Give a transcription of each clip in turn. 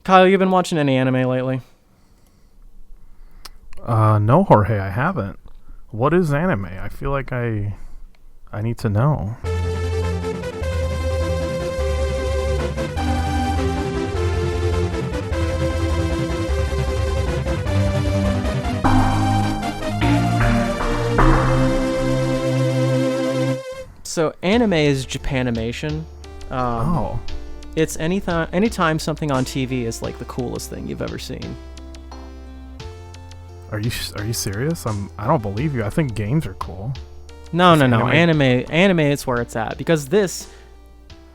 Kyle, you been watching any anime lately? No, Jorge, I haven't. What is anime? I feel like I need to know. So anime is Japanimation. It's anytime something on TV is like the coolest thing you've ever seen. Are you serious? I don't believe you. I think games are cool. No. Anime is where it's at, because this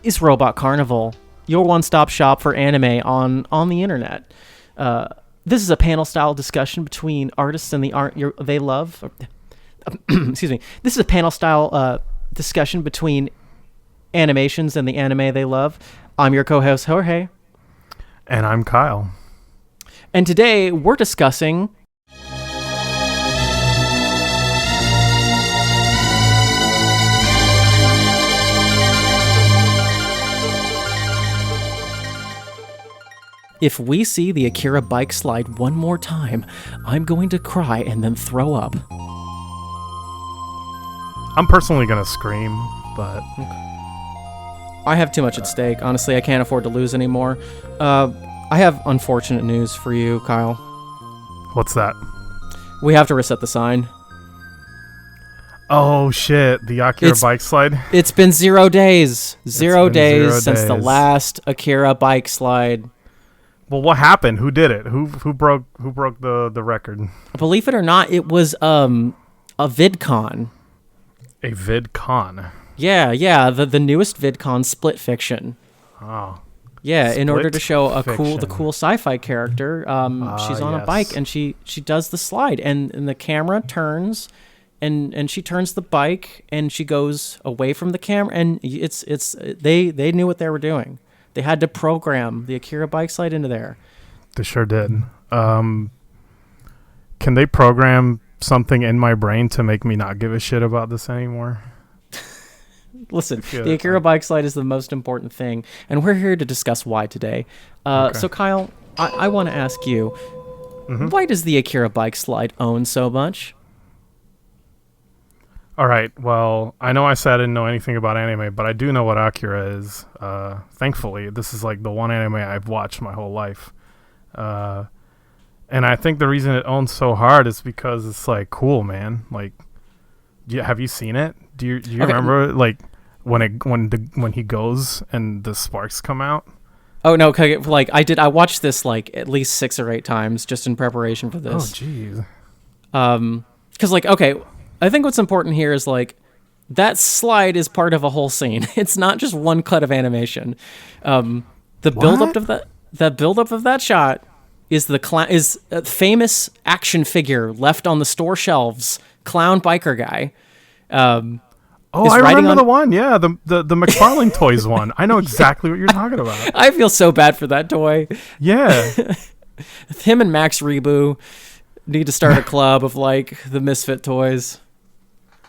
is Robot Carnival, your one-stop shop for anime on the internet. This is a panel-style discussion between artists and the art they love. Excuse me. This is a panel-style discussion between animations and the anime they love. I'm your co-host Jorge. And I'm Kyle. And today we're discussing if we see the Akira Bike Slide one more time, I'm going to cry and then throw up. I'm personally going to scream, but I have too much at stake. Honestly, I can't afford to lose anymore. I have unfortunate news for you, Kyle. What's that? We have to reset the sign. Oh, shit. The Akira Bike Slide? It's been 0 days. Zero days since the last Akira Bike Slide. Well, what happened? Who did it? Who broke the record? Believe it or not, it was a VidCon. A VidCon. Yeah, the newest VidCon, Split Fiction. Oh. Yeah, in order to show Fiction. the cool sci-fi character, she's on a bike and she does the slide, and the camera turns, and she turns the bike and she goes away from the camera, and they knew what they were doing. They had to program the Akira Bike Slide into there. They sure did. Can they program something in my brain to make me not give a shit about this anymore? Listen, the Akira Bike Slide is the most important thing, and we're here to discuss why today. Okay. So, Kyle, I want to ask you, why does the Akira Bike Slide own so much? All right, well, I know I said I didn't know anything about anime, but I do know what Akira is. Thankfully, this is like the one anime I've watched my whole life. And I think the reason it owns so hard is because it's like cool, man. Like, have you seen it? Do you remember like when he goes and the sparks come out? Oh no, like I watched this like at least 6 or 8 times just in preparation for this. Oh jeez. Because like, okay, I think what's important here is like that slide is part of a whole scene. It's not just one cut of animation. The build-up of that shot is is a famous action figure left on the store shelves. Clown biker guy. I remember the one. Yeah, the McFarlane Toys one. I know exactly what you're talking about. I feel so bad for that toy. Yeah. Him and Max Rebo need to start a club of like the misfit toys.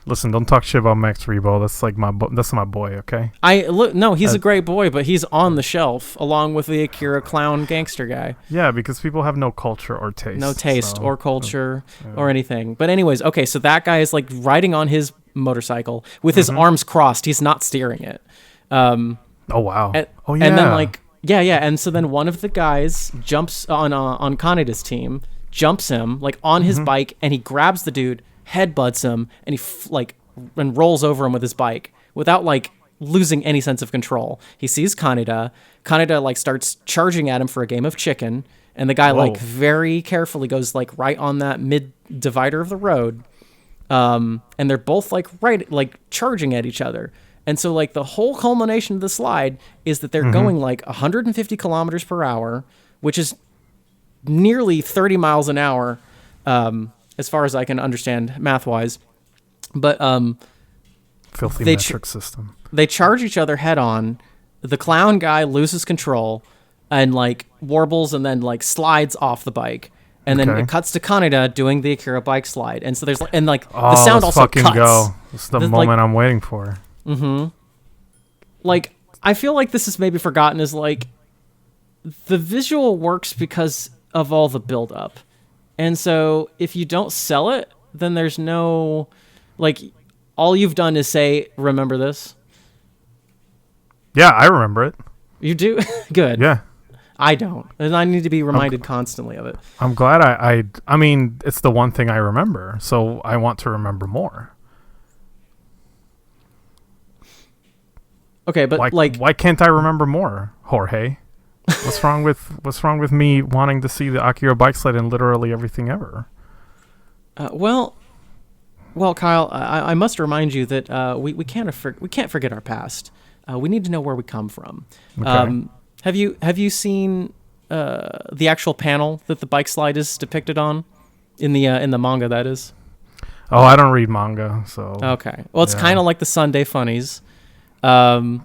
Listen, don't talk shit about Max Rebo. That's like that's my boy, okay? He's a great boy, but he's on the shelf along with the Akira clown gangster guy. Yeah, because people have no culture or taste. No taste or culture or anything. But anyways, okay, so that guy is like riding on his motorcycle with his arms crossed. He's not steering it. Oh wow. And then like and so then one of the guys jumps on Kaneda's team, jumps him like on his bike, and he grabs the dude, headbutts him, and and rolls over him with his bike without like losing any sense of control. He sees Kaneda like starts charging at him for a game of chicken, and the guy like very carefully goes like right on that mid divider of the road, and they're both like charging at each other. And so like the whole culmination of the slide is that they're going like 150 kilometers per hour, which is nearly 30 miles an hour, as far as I can understand math-wise. But filthy metric system. They charge each other head on. The clown guy loses control and like warbles and then like slides off the bike. And then it cuts to Kaneda doing the Akira Bike Slide. And so there's the sound also cuts. Go. This is the moment I'm waiting for. Like, I feel like this is maybe forgotten as like the visual works because of all the build-up. And so if you don't sell it, then there's no... Like, all you've done is say, remember this? Yeah, I remember it. You do? Good. Yeah. I don't. And I need to be reminded constantly of it. I'm glad I mean, it's the one thing I remember, so I want to remember more. Okay, but why can't I remember more, Jorge? What's wrong with me wanting to see the Akira Bike Slide in literally everything ever? Well, Kyle, I must remind you that we can't forget our past. We need to know where we come from. Okay. Have you seen the actual panel that the bike slide is depicted on in the manga? That is. Oh, I don't read manga, so. Okay. Well, it's kind of like the Sunday Funnies, but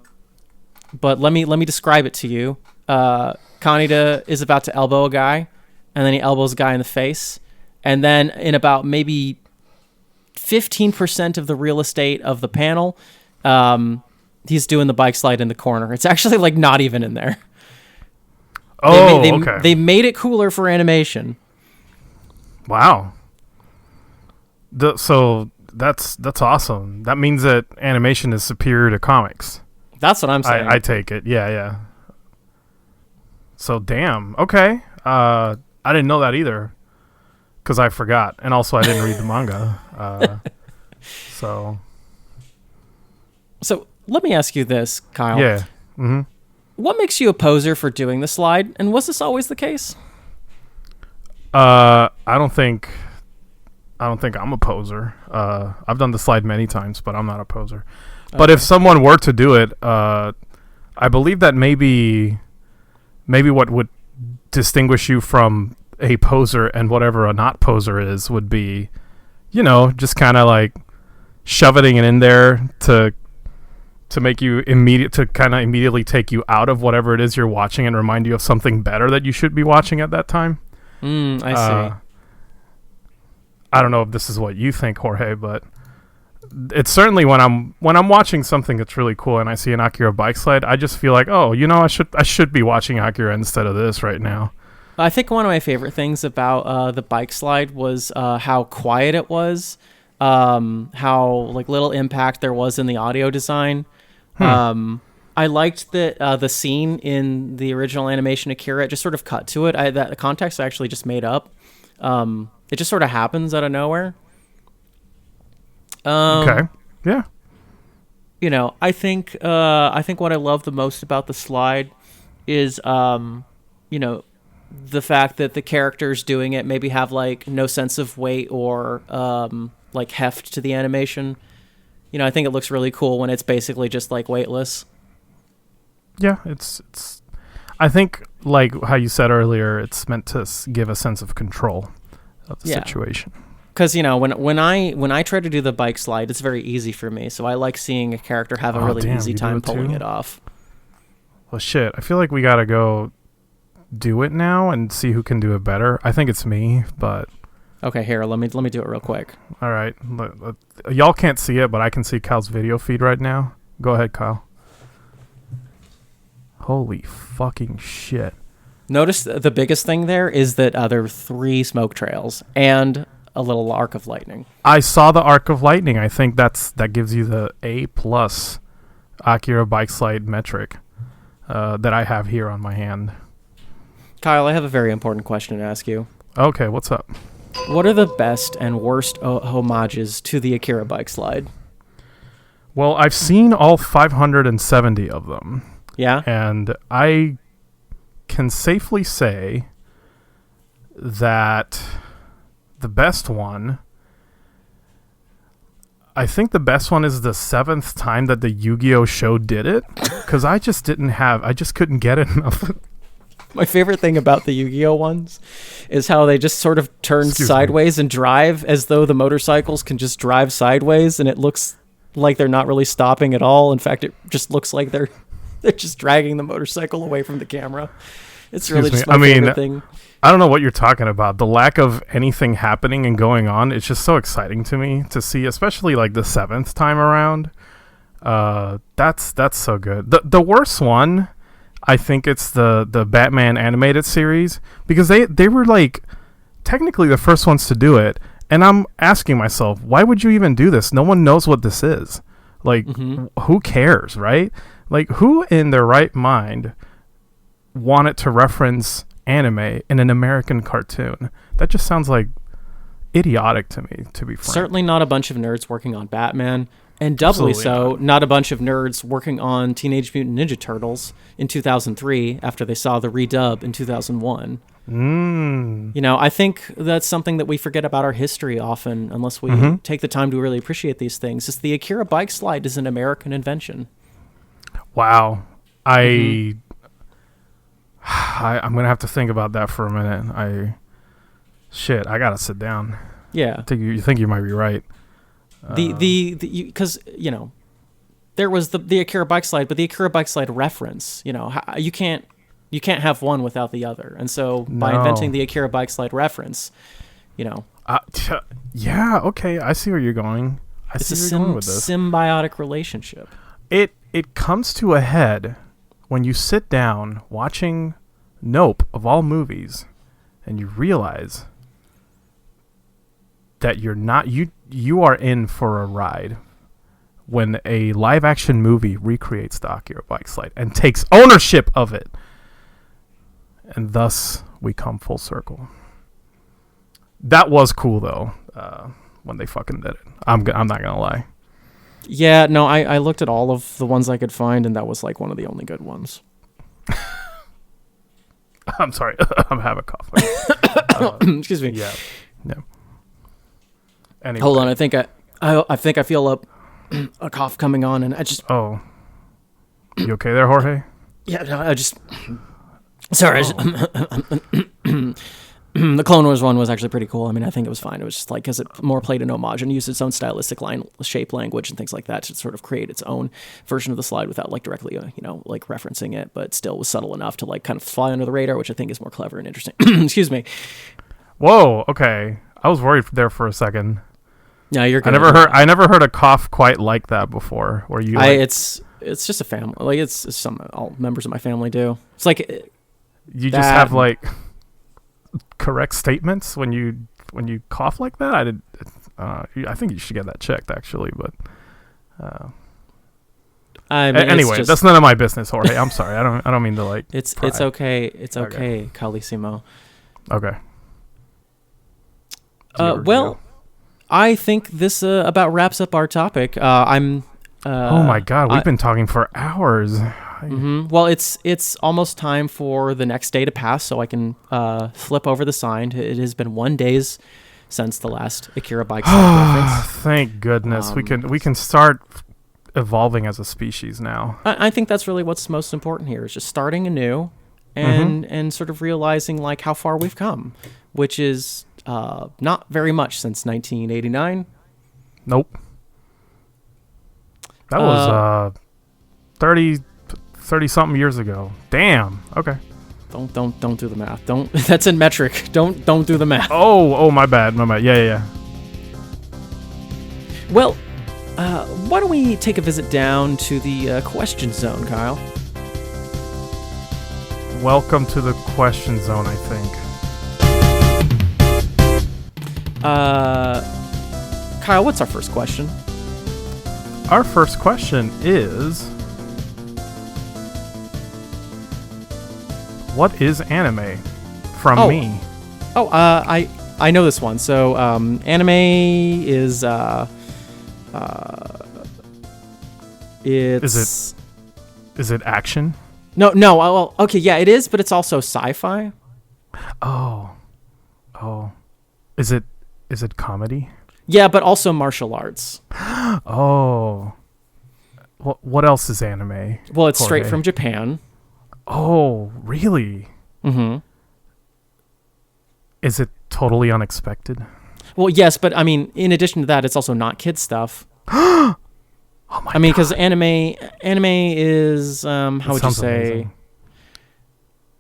let me describe it to you. Kaneda is about to elbow a guy, and then he elbows a guy in the face, and then in about maybe 15% of the real estate of the panel, he's doing the bike slide in the corner. It's actually like not even in there. Oh, okay. They made it cooler for animation. Wow. So that's awesome. That means that animation is superior to comics. That's what I'm saying. I take it. Yeah. So damn. Okay. I didn't know that either, because I forgot, and also I didn't read the manga. So let me ask you this, Kyle. Yeah. Mm-hmm. What makes you a poser for doing the slide, and was this always the case? I don't think I'm a poser. I've done the slide many times, but I'm not a poser. Okay. But if someone were to do it, I believe that maybe what would distinguish you from a poser and whatever a not poser is would be, just kind of like shoving it in there to make you immediately take you out of whatever it is you're watching and remind you of something better that you should be watching at that time. I see. I don't know if this is what you think, Jorge, but it's certainly when I'm watching something that's really cool and I see an Akira Bike Slide, I just feel like, I should be watching Akira instead of this right now. I think one of my favorite things about the bike slide was how quiet it was, how like little impact there was in the audio design. I liked that the scene in the original animation Akira, it just sort of cut to it. The context I actually just made up. It just sort of happens out of nowhere. Okay. Yeah. I think what I love the most about the slide is, the fact that the characters doing it maybe have like no sense of weight or like heft to the animation. I think it looks really cool when it's basically just like weightless. Yeah, it's. I think like how you said earlier, it's meant to give a sense of control of the situation. Because when I try to do the bike slide, it's very easy for me. So I like seeing a character have a really easy time pulling it off. Well, shit, I feel like we gotta go do it now and see who can do it better. I think it's me, but. Okay, here, let me do it real quick. All right. Y'all can't see it, but I can see Kyle's video feed right now. Go ahead, Kyle. Holy fucking shit. Notice the biggest thing there is that there are 3 smoke trails and a little arc of lightning. I saw the arc of lightning. I think that gives you the A+ Akira Bike Slide metric that I have here on my hand. Kyle, I have a very important question to ask you. Okay, what's up? What are the best and worst homages to the Akira Bike Slide? Well, I've seen all 570 of them. Yeah? And I can safely say that the best one, I think the best one is the 7th time that the Yu-Gi-Oh show did it, because I just couldn't get enough. My favorite thing about the Yu-Gi-Oh ones is how they just sort of turn sideways and drive as though the motorcycles can just drive sideways, and it looks like they're not really stopping at all. In fact, it just looks like they're just dragging the motorcycle away from the camera. It's really just my favorite thing. I don't know what you're talking about. The lack of anything happening and going on, it's just so exciting to me to see, especially like the 7th time around. That's so good. The worst one, I think it's the Batman animated series, because they were like technically the first ones to do it, and I'm asking myself, why would you even do this? No one knows what this is. Like, who cares, right? Like, who in their right mind wanted to reference anime in an American cartoon? That just sounds like idiotic to me, to be frank. Certainly not a bunch of nerds working on Batman, and doubly not a bunch of nerds working on Teenage Mutant Ninja Turtles in 2003 after they saw the redub in 2001. You know, I think that's something that we forget about our history often, unless we take the time to really appreciate these things. Is the Akira Bike Slide is an American invention. Wow. I'm going to have to think about that for a minute. I got to sit down. Yeah. You think you might be right. Because, you know, there was the Akira Bike Slide, but the Akira Bike Slide reference, you know, you can't have one without the other. And so by inventing the Akira Bike Slide reference, you know. Yeah, okay. I see where you're going. It's a symbiotic relationship. It comes to a head when you sit down watching Nope, of all movies, and you realize that you are in for a ride when a live action movie recreates the Akira Bike Slide and takes ownership of it. And thus we come full circle. That was cool though, when they fucking did it. I'm not gonna lie. Yeah, no, I looked at all of the ones I could find, and that was like one of the only good ones. I'm sorry, I'm having a cough. Excuse me. Yeah. Anyway. Hold on, I think I feel a cough coming on, and I just. Oh. You okay there, Jorge? Yeah, no, I just. Sorry. The Clone Wars one was actually pretty cool. I mean, I think it was fine. It was just like, because it more played an homage and used its own stylistic shape, language, and things like that to sort of create its own version of the slide without like directly, like referencing it, but still was subtle enough to like kind of fly under the radar, which I think is more clever and interesting. Excuse me. Whoa. Okay. I was worried there for a second. No, you're good. I never heard a cough quite like that before. Where you? It's just a family. Like it's all members of my family do. It's like you just have like correct statements when you cough like that. I think you should get that checked actually, but I mean, anyway, that's none of my business, Jorge. I'm sorry. I don't mean to like. It's okay. It's okay, Calissimo. Okay. Well, I think this about wraps up our topic. Oh my God, we've been talking for hours. Well, it's almost time for the next day to pass, so I can flip over the sign. It has been 1 day since the last Akira Bike Slide reference. Thank goodness. We can start evolving as a species now. I think that's really what's most important here, is just starting anew and sort of realizing like how far we've come, which is not very much since 1989. Nope. That was 30 something years ago. Damn. Okay. Don't do the math. Don't. That's in metric. Don't do the math. Oh, my bad. Yeah. Well, why don't we take a visit down to the question zone, Kyle? Welcome to the question zone, I think. Kyle, what's our first question? Our first question is, what is anime? From me. Oh, I know this one. So, anime is it's. Is it action? No. Well, okay, yeah, it is, but it's also sci-fi. Oh. Is it comedy? Yeah, but also martial arts. Oh. What else is anime? Well, it's straight from Japan. Oh, really? Mm-hmm. Is it totally unexpected? Well, yes, but I mean, in addition to that, it's also not kid stuff. Oh my God. I mean, because anime is how would you say? Amazing.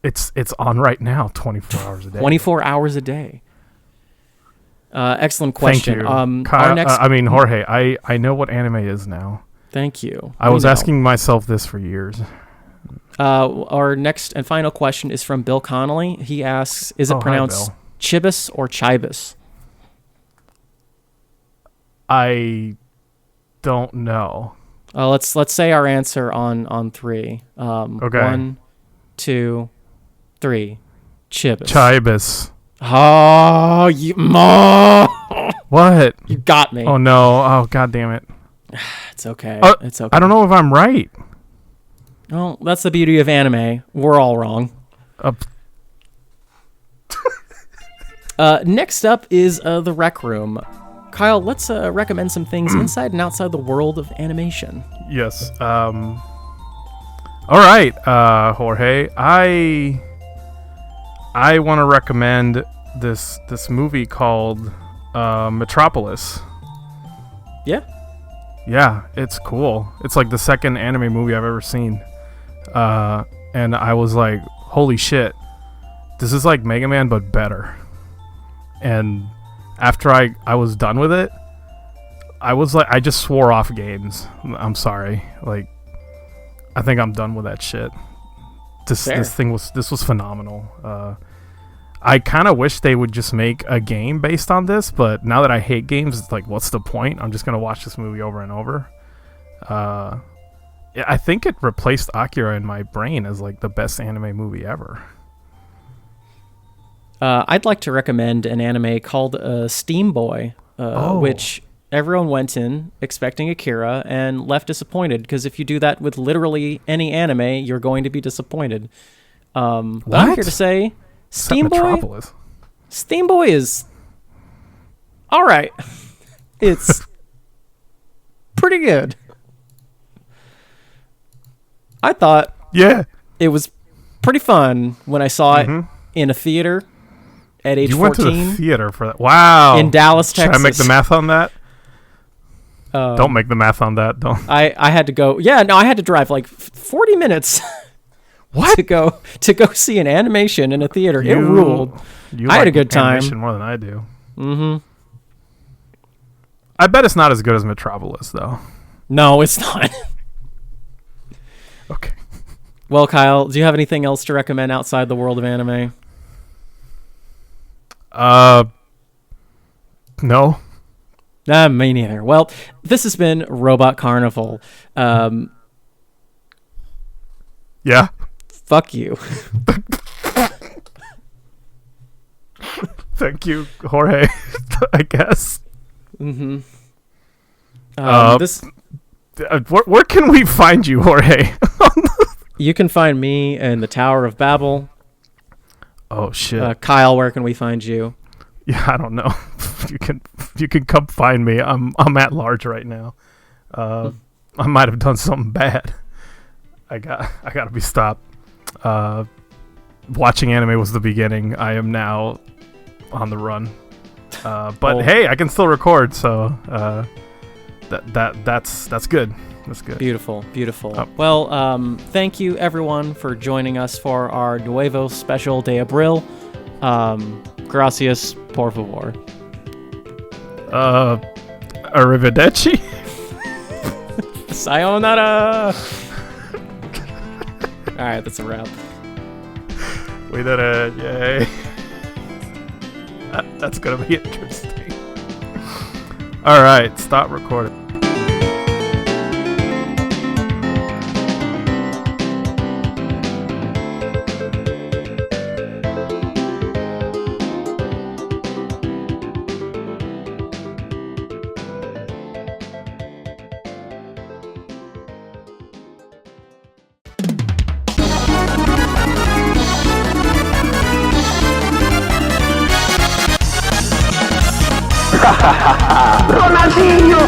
It's on right now, 24 hours a day. 24 hours a day. Excellent question. Thank you. Kyle, Jorge, I know what anime is now. Thank you. I was asking myself this for years. Our next and final question is from Bill Connolly. He asks, is it pronounced Chibis or Chibis? I don't know. Let's say our answer on 3. Okay. 1, 2, 3. Chibis. Chibis. Oh, you What? You got me. Oh no! Oh god damn it! It's okay. It's okay. I don't know if I'm right. Well, that's the beauty of anime. We're all wrong. Next up is the Rec Room. Kyle, let's recommend some things inside and outside the world of animation. Yes. All right, Jorge. I want to recommend this movie called Metropolis. Yeah. Yeah, it's cool. It's like the second anime movie I've ever seen. And I was like, holy shit. This is like Mega Man, but better. And after I was done with it, I was like, I just swore off games. I'm sorry. Like, I think I'm done with that shit. This was phenomenal. I kind of wish they would just make a game based on this, but now that I hate games, it's like, what's the point? I'm just gonna watch this movie over and over. I think it replaced Akira in my brain as like the best anime movie ever. I'd like to recommend an anime called Steam Boy, which everyone went in expecting Akira and left disappointed, because if you do that with literally any anime, you're going to be disappointed. But I'm here to say, Steam Boy is all right. It's pretty good. I thought it was pretty fun when I saw it in a theater at age 14. You went to the theater for that? Wow. In Dallas, Texas. Should I make the math on that? Don't make the math on that. Don't. I had to go. Yeah, no, I had to drive like 40 minutes. What? to go see an animation in a theater. It ruled. I had a good time. Animation more than I do. Mm-hmm. I bet it's not as good as Metropolis, though. No, it's not. Okay. Well, Kyle, do you have anything else to recommend outside the world of anime? No. Me neither. Well, this has been Robot Carnival. Yeah. Fuck you. Thank you, Jorge. I guess. Mm-hmm. Where can we find you, Jorge? You can find me in the Tower of Babel. Oh shit. Kyle, where can we find you? Yeah, I don't know. You can come find me. I'm at large right now. I might have done something bad. I gotta be stopped. Watching anime was the beginning. I am now on the run. But hey, I can still record, so that's good. That's good. Beautiful. Well, thank you everyone for joining us for our Nuevo Special de Abril. Gracias, por favor. Arrivederci. Sayonara. All right, that's a wrap. We did it! Yay! That's gonna be interesting. All right, stop recording. Ronaldinho,